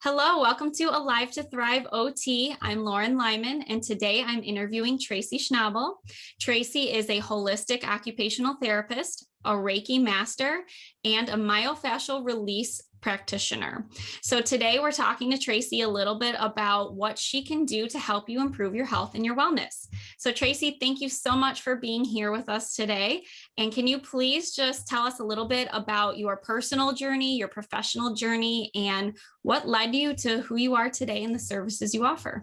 Hello, welcome to Alive to Thrive OT. I'm Lauren Lyman, and today I'm interviewing Tracy Schnabel. Tracy is a holistic occupational therapist, a Reiki Master, and a Myofascial Release practitioner. So today we're talking to Tracy a little bit about what she can do to help you improve your health and your wellness. So Tracy, thank you so much for being here with us today. And can you please just tell us a little bit about your personal journey, your professional journey, and what led you to who you are today and the services you offer?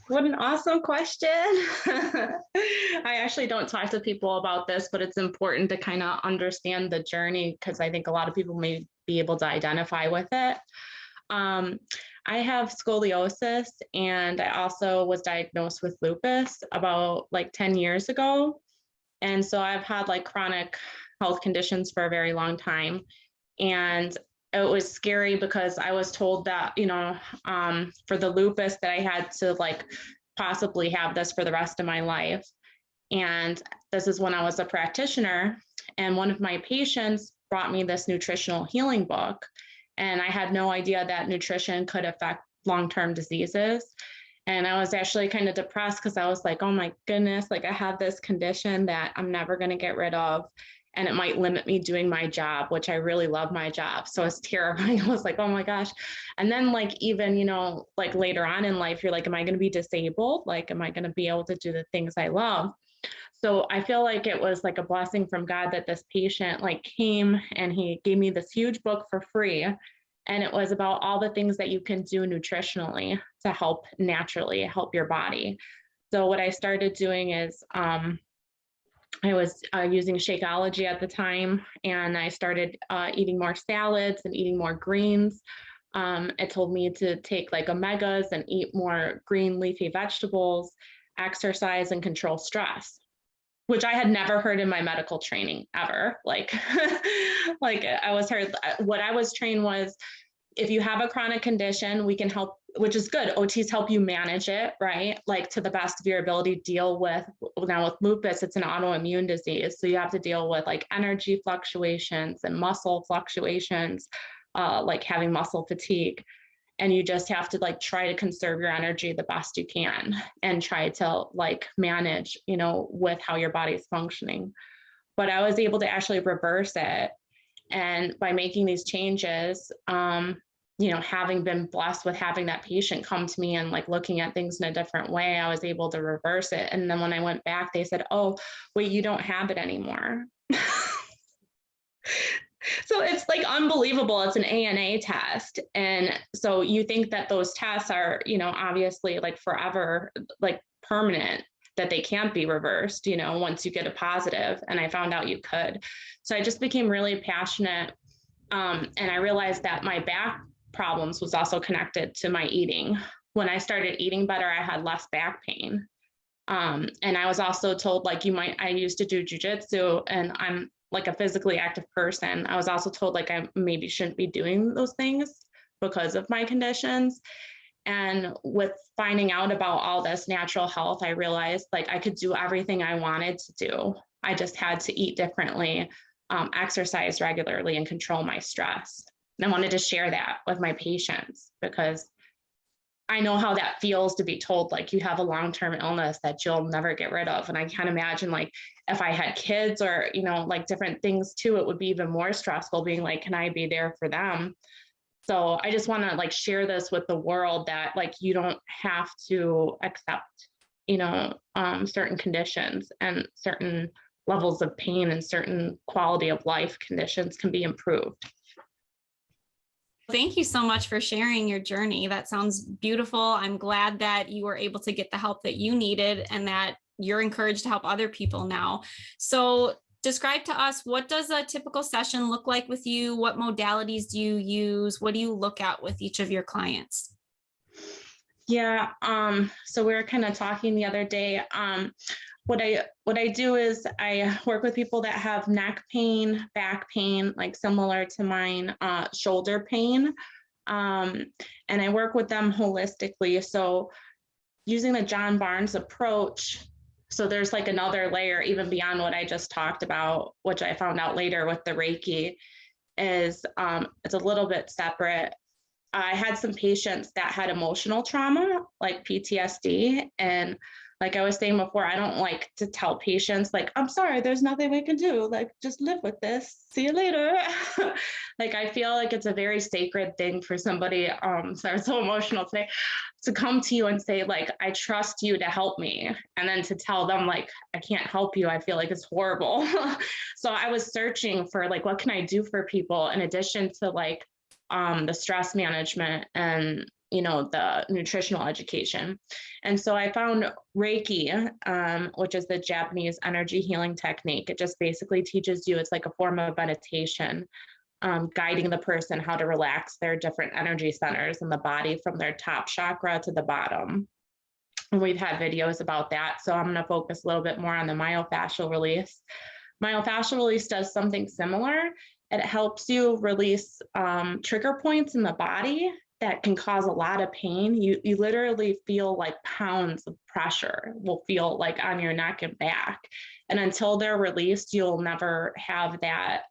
What an awesome question. I actually don't talk to people about this, but it's important to kind of understand the journey because I think a lot of people may be able to identify with it. I have scoliosis, and I also was diagnosed with lupus about 10 years ago. And so I've had chronic health conditions for a very long time. And it was scary because I was told that, for the lupus that I had to possibly have this for the rest of my life. And this is when I was a practitioner, and one of my patients brought me this nutritional healing book. And I had no idea that nutrition could affect long-term diseases. And I was actually kind of depressed because I was like, oh my goodness, I have this condition that I'm never going to get rid of. And it might limit me doing my job, which I really love my job. So it's terrifying. I was like, oh my gosh. And then even, later on in life, you're like, am I going to be disabled? Am I going to be able to do the things I love? So I feel like it was a blessing from God that this patient came and he gave me this huge book for free. And it was about all the things that you can do nutritionally to help naturally help your body. So what I started doing is, I was using Shakeology at the time, and I started eating more salads and eating more greens. It told me to take omegas and eat more green leafy vegetables, exercise, and control stress, which I had never heard in my medical training ever. I was heard, what I was trained was, if you have a chronic condition, we can help, which is good. OTs help you manage it, right? To the best of your ability, deal with, now with lupus, it's an autoimmune disease. So you have to deal with energy fluctuations and muscle fluctuations, having muscle fatigue. And you just have to try to conserve your energy the best you can and try to manage, with how your body is functioning. But I was able to actually reverse it. And by making these changes, having been blessed with having that patient come to me and looking at things in a different way, I was able to reverse it. And then when I went back, they said, oh, wait, you don't have it anymore. So it's unbelievable. It's an ANA test. And so you think that those tests are, obviously forever, permanent, that they can't be reversed, once you get a positive. And I found out you could. So I just became really passionate. And I realized that my back problems was also connected to my eating. When I started eating better, I had less back pain. And I was also told I used to do jujitsu, and I'm a physically active person. I was also told I maybe shouldn't be doing those things because of my conditions. And with finding out about all this natural health, I realized I could do everything I wanted to do. I just had to eat differently, exercise regularly, and control my stress. And I wanted to share that with my patients because I know how that feels to be told you have a long-term illness that you'll never get rid of. And I can't imagine if I had kids or, different things too, it would be even more stressful being can I be there for them? So I just want to share this with the world that you don't have to accept, certain conditions, and certain levels of pain and certain quality of life conditions can be improved. Thank you so much for sharing your journey. That sounds beautiful. I'm glad that you were able to get the help that you needed and that you're encouraged to help other people now. So describe to us, what does a typical session look like with you? What modalities do you use? What do you look at with each of your clients? Yeah, so we were kind of talking the other day. What I do is I work with people that have neck pain, back pain, similar to mine, shoulder pain. And I work with them holistically. So using the John Barnes approach, so there's another layer even beyond what I just talked about, which I found out later with the Reiki, is it's a little bit separate. I had some patients that had emotional trauma, like PTSD. And like I was saying before, I don't like to tell patients, like, I'm sorry, there's nothing we can do. Like, just live with this. See you later. Like, I feel like it's a very sacred thing for somebody, sorry, it's so emotional today, to come to you and say, like, I trust you to help me. And then to tell them, like, I can't help you. I feel like it's horrible. So I was searching for, like, what can I do for people in addition to, like, the stress management and, you know, the nutritional education. And so I found Reiki, which is the Japanese energy healing technique. It just basically teaches you, it's like a form of meditation, guiding the person how to relax their different energy centers in the body from their top chakra to the bottom. And we've had videos about that. So I'm going to focus a little bit more on the myofascial release. Myofascial release does something similar. It helps you release trigger points in the body that can cause a lot of pain. You literally feel like pounds of pressure will feel like on your neck and back. And until they're released, you'll never have that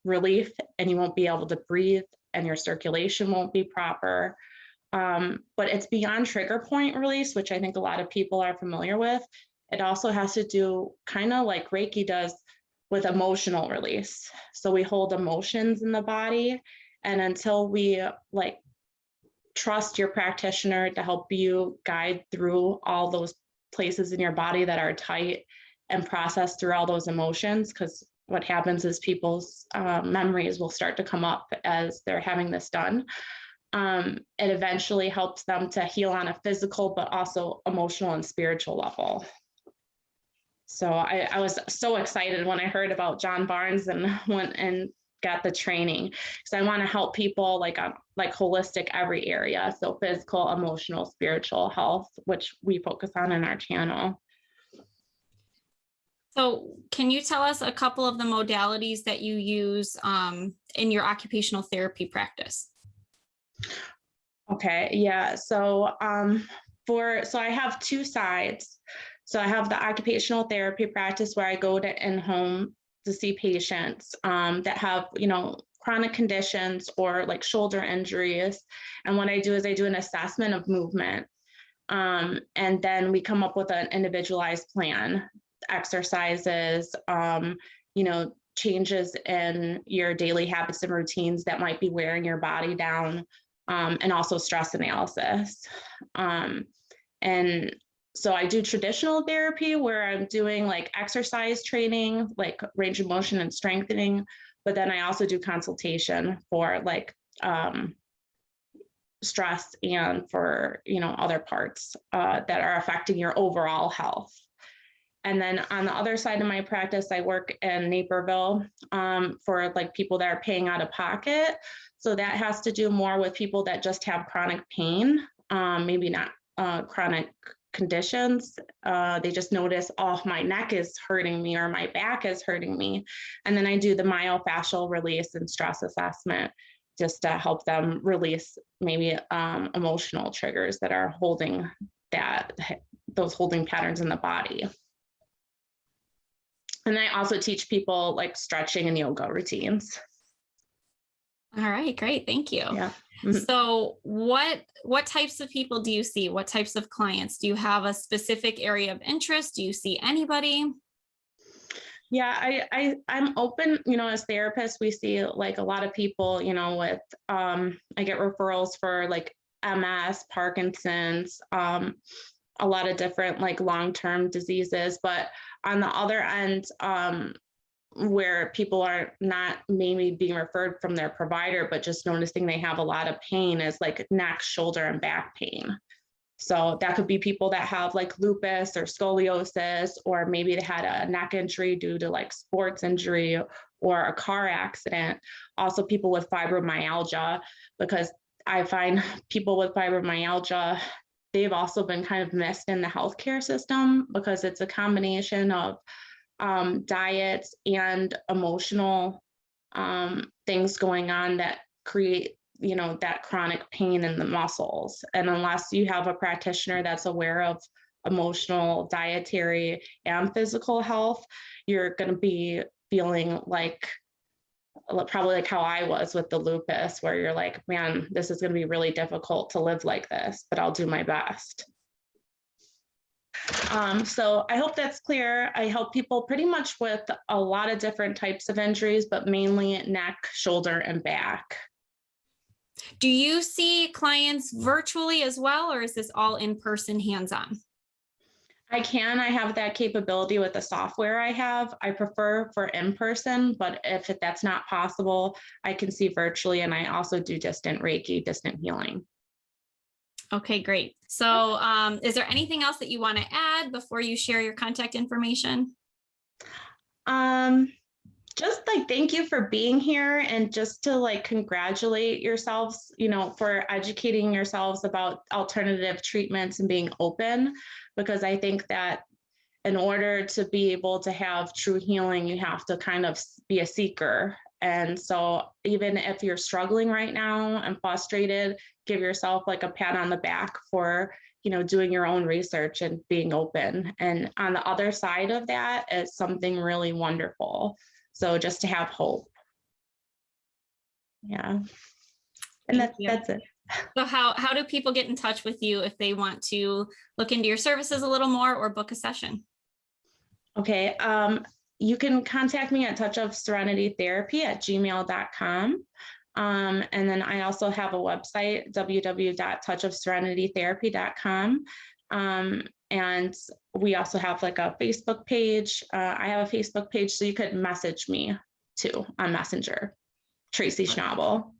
relief, and you won't be able to breathe, and your circulation won't be proper. But it's beyond trigger point release, which I think a lot of people are familiar with. It also has to do kind of like Reiki does with emotional release. So we hold emotions in the body, and until we like trust your practitioner to help you guide through all those places in your body that are tight and process through all those emotions, because what happens is people's memories will start to come up as they're having this done. It eventually helps them to heal on a physical, but also emotional and spiritual level. So I was so excited when I heard about John Barnes and went and got the training, because I want to help people like holistic every area. So physical, emotional, spiritual health, which we focus on in our channel. So can you tell us a couple of the modalities that you use in your occupational therapy practice? Okay, yeah. So so I have two sides. So I have the occupational therapy practice where I go to in-home to see patients that have, you know, chronic conditions or like shoulder injuries. And what I do is I do an assessment of movement. And then we come up with an individualized plan, exercises, you know, changes in your daily habits and routines that might be wearing your body down, and also stress analysis. And so I do traditional therapy where I'm doing like exercise training, like range of motion and strengthening, but then I also do consultation for like stress and for, you know, other parts that are affecting your overall health. And then on the other side of my practice, I work in Naperville for like people that are paying out of pocket. So that has to do more with people that just have chronic pain, maybe not chronic conditions. They just notice, oh, my neck is hurting me or my back is hurting me. And then I do the myofascial release and stress assessment just to help them release maybe emotional triggers that are holding those holding patterns in the body. And I also teach people like stretching and yoga routines. All right, great. Thank you. Yeah. So what types of people do you see? What types of clients? Do you have a specific area of interest? Do you see anybody? Yeah, I'm open, you know, as therapists, we see like a lot of people, you know, with, I get referrals for like MS, Parkinson's, a lot of different like long-term diseases, but on the other end, where people are not maybe being referred from their provider, but just noticing they have a lot of pain is like neck, shoulder, and back pain. So that could be people that have like lupus or scoliosis, or maybe they had a neck injury due to like sports injury or a car accident. Also people with fibromyalgia, because I find people with fibromyalgia, they've also been kind of missed in the healthcare system because it's a combination of diets and emotional things going on that create, you know, that chronic pain in the muscles. And unless you have a practitioner that's aware of emotional, dietary, and physical health, you're going to be feeling like probably like how I was with the lupus, where you're like, man, this is going to be really difficult to live like this, but I'll do my best. So I hope that's clear. I help people pretty much with a lot of different types of injuries, but mainly neck, shoulder, and back. Do you see clients virtually as well, or is this all in person, hands-on? I have that capability with the software I have. I prefer for in-person, but if that's not possible, I can see virtually, and I also do distant Reiki, distant healing. Okay, great. So is there anything else that you want to add before you share your contact information? Just like, thank you for being here, and just to like congratulate yourselves, for educating yourselves about alternative treatments and being open, because I think that in order to be able to have true healing, you have to kind of be a seeker. And so even if you're struggling right now and frustrated, give yourself like a pat on the back for, doing your own research and being open. And on the other side of that is something really wonderful. So just to have hope. Yeah. And that's it. So how do people get in touch with you if they want to look into your services a little more or book a session? Okay. You can contact me at touchofserenitytherapy@gmail.com. And then I also have a website, www.touchofserenitytherapy.com. And we also have like a Facebook page. I have a Facebook page, so you could message me too on Messenger, Tracy Schnabel.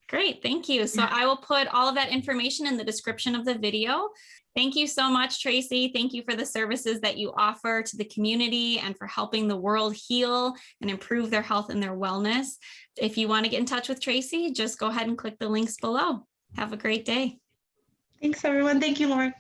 Great, thank you. So I will put all of that information in the description of the video. Thank you so much, Tracy. Thank you for the services that you offer to the community and for helping the world heal and improve their health and their wellness. If you want to get in touch with Tracy, just go ahead and click the links below. Have a great day. Thanks, everyone. Thank you, Lauren.